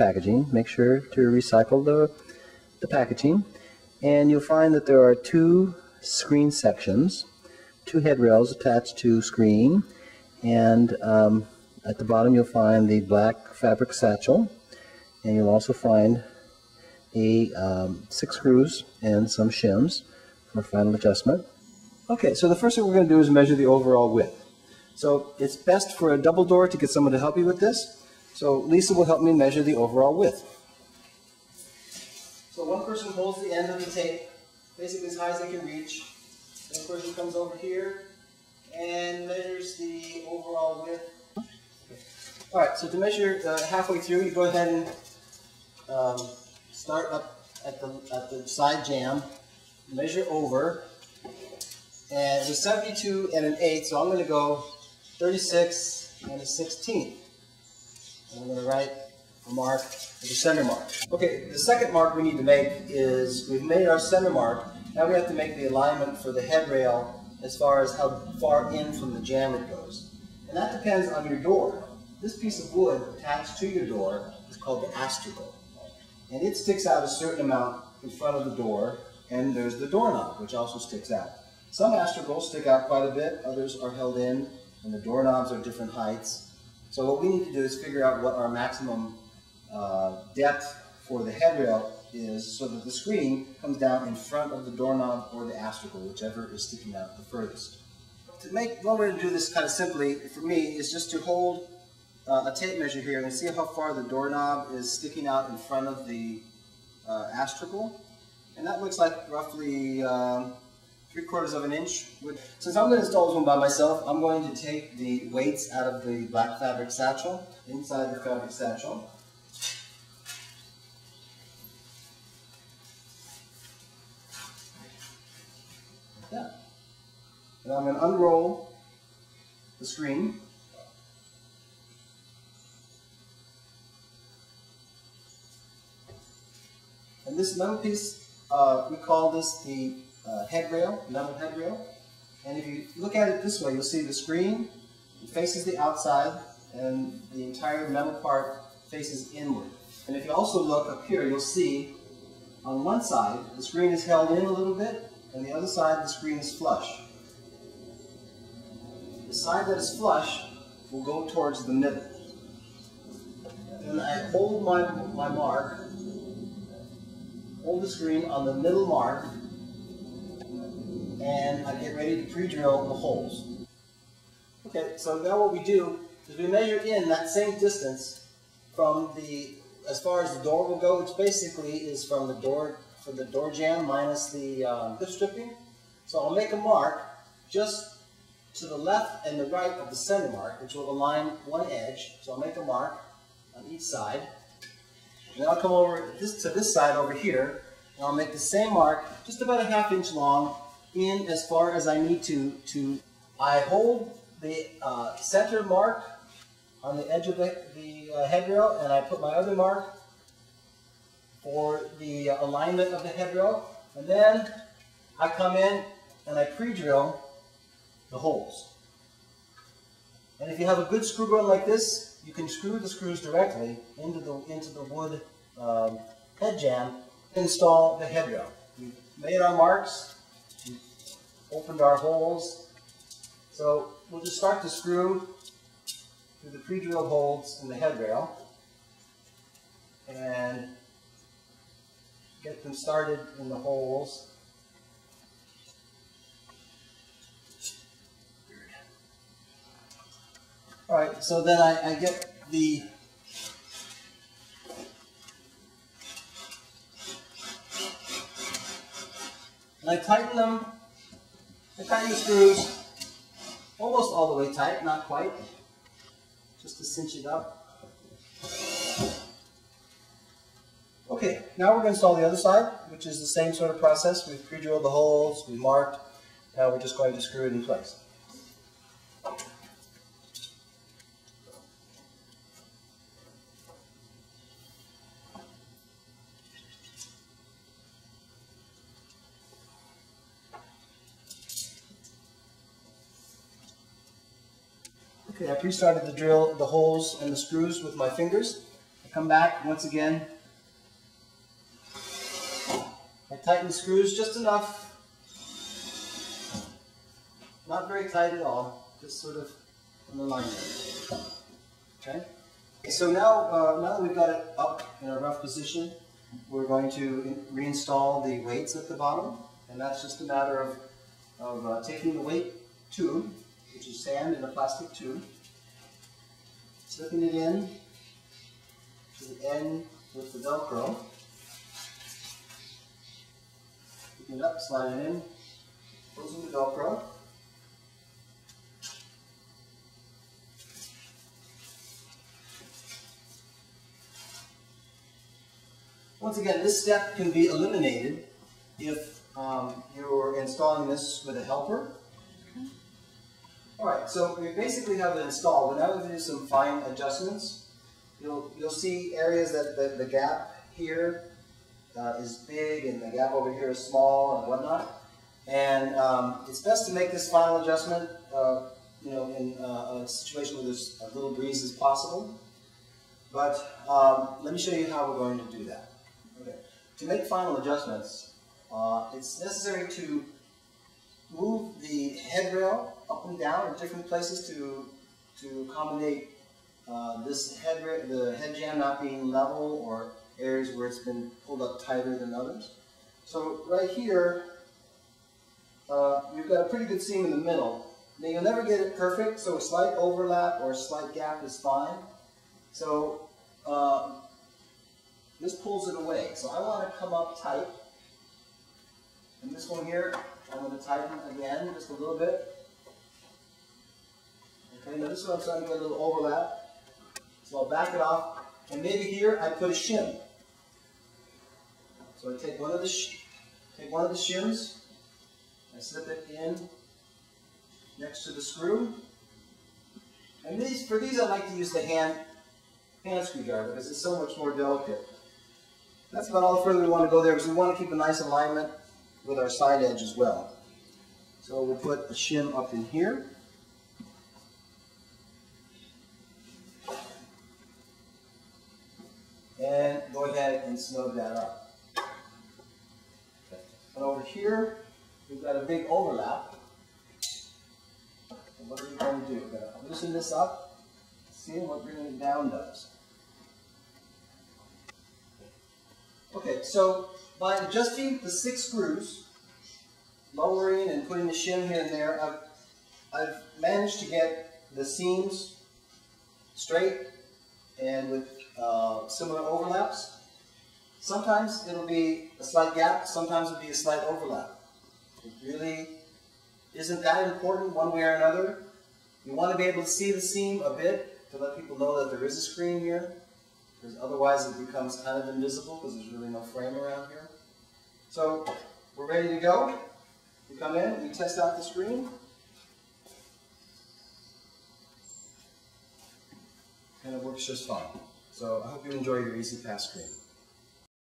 packaging. Make sure to recycle the packaging, and you'll find that there are two screen sections, two headrails attached to screen, and at the bottom you'll find the black fabric satchel, and you'll also find 6 screws and some shims for final adjustment. Okay, so the first thing we're going to do is measure the overall width. So it's best for a double door to get someone to help you with this. So Lisa will help me measure the overall width. So one person holds the end of the tape, basically as high as they can reach. One person comes over here and measures the overall width. Alright, so to measure halfway through, you go ahead and start up at the side jamb, measure over, and it's 72 and an 1/8, so I'm going to go 36 and a 1/16. I'm going to write a mark for the center mark. Okay, the second mark we need to make is, we've made our center mark, now we have to make the alignment for the headrail as far as how far in from the jamb it goes. And that depends on your door. This piece of wood attached to your door is called the astragal. And it sticks out a certain amount in front of the door, and there's the doorknob, which also sticks out. Some astragals stick out quite a bit, others are held in, and the doorknobs are different heights. So what we need to do is figure out what our maximum depth for the headrail is, so that the screen comes down in front of the doorknob or the astragal, whichever is sticking out the furthest. One way to do this kind of simply, for me, is just to hold a tape measure here and see how far the doorknob is sticking out in front of the astragal. And that looks like roughly 3/4 of an inch. Since I'm going to install this one by myself, I'm going to take the weights out of the black fabric satchel, inside the fabric satchel. Like that. And I'm going to unroll the screen. And this metal piece, we call this the headrail, metal headrail. And if you look at it this way, you'll see the screen faces the outside and the entire metal part faces inward. And if you also look up here, you'll see on one side the screen is held in a little bit, and the other side the screen is flush. The side that is flush will go towards the middle. And I hold my mark, hold the screen on the middle mark, and I get ready to pre-drill the holes. Okay, so now what we do is we measure in that same distance from as far as the door will go, which basically is from the door jamb minus the clip stripping. So I'll make a mark just to the left and the right of the center mark, which will align one edge. So I'll make a mark on each side. And then I'll come over to this side over here, and I'll make the same mark, just about a 1/2 inch long, in as far as I need to. I hold the center mark on the edge of the headrail, and I put my other mark for the alignment of the headrail, and then I come in and I pre-drill the holes. And if you have a good screw gun like this, you can screw the screws directly into the wood head jamb and install the headrail. We've made our marks, we've opened our holes, so we'll just start to screw through the pre-drilled holes in the headrail and get them started in the holes. Alright, so then I get the and I tighten them. I tighten the screws almost all the way tight, not quite, just to cinch it up. Okay, now we're going to install the other side, which is the same sort of process. We've pre-drilled the holes, we marked, now we're just going to screw it in place. Okay, I pre-started to drill the holes and the screws with my fingers. I come back once again. I tighten the screws just enough. Not very tight at all, just sort of in alignment. Okay? So now that we've got it up in a rough position, we're going to reinstall the weights at the bottom, and that's just a matter of taking the weight tube, which is sand in a plastic tube, slipping it in to the end with the Velcro, picking it up, sliding it in, closing the Velcro. Once again, this step can be eliminated if you're installing this with a helper. Alright, so we basically have it installed. We're now going to do some fine adjustments. You'll see areas that the gap here is big and the gap over here is small and whatnot. And it's best to make this final adjustment in a situation where there's a little breeze as possible. But let me show you how we're going to do that. Okay. To make final adjustments, it's necessary to move the headrail up and down in different places to accommodate the head jam not being level or areas where it's been pulled up tighter than others. So right here, you've got a pretty good seam in the middle. Now you'll never get it perfect, so a slight overlap or a slight gap is fine. So this pulls it away. So I want to come up tight. And this one here, I'm going to tighten again just a little bit. Okay, now this one I'm starting to get a little overlap. So I'll back it off. And maybe here I put a shim. So I take one of the shims, I slip it in next to the screw. And for these I like to use the hand screwdriver because it's so much more delicate. That's about all the further we want to go there because we want to keep a nice alignment with our side edge as well. So we'll put a shim up in here. And go ahead and snug that up. Okay. And over here, we've got a big overlap. And what are we going to do? We're going to loosen this up, see what bringing it down does. Okay, so by adjusting the 6 screws, lowering and putting the shim here and there, I've managed to get the seams straight and with similar overlaps. Sometimes it'll be a slight gap, sometimes it'll be a slight overlap. It really isn't that important one way or another. You want to be able to see the seam a bit to let people know that there is a screen here. Because otherwise it becomes kind of invisible because there's really no frame around here. So we're ready to go. We come in, we test out the screen. And it works just fine. So I hope you enjoy your EZ Pass screen.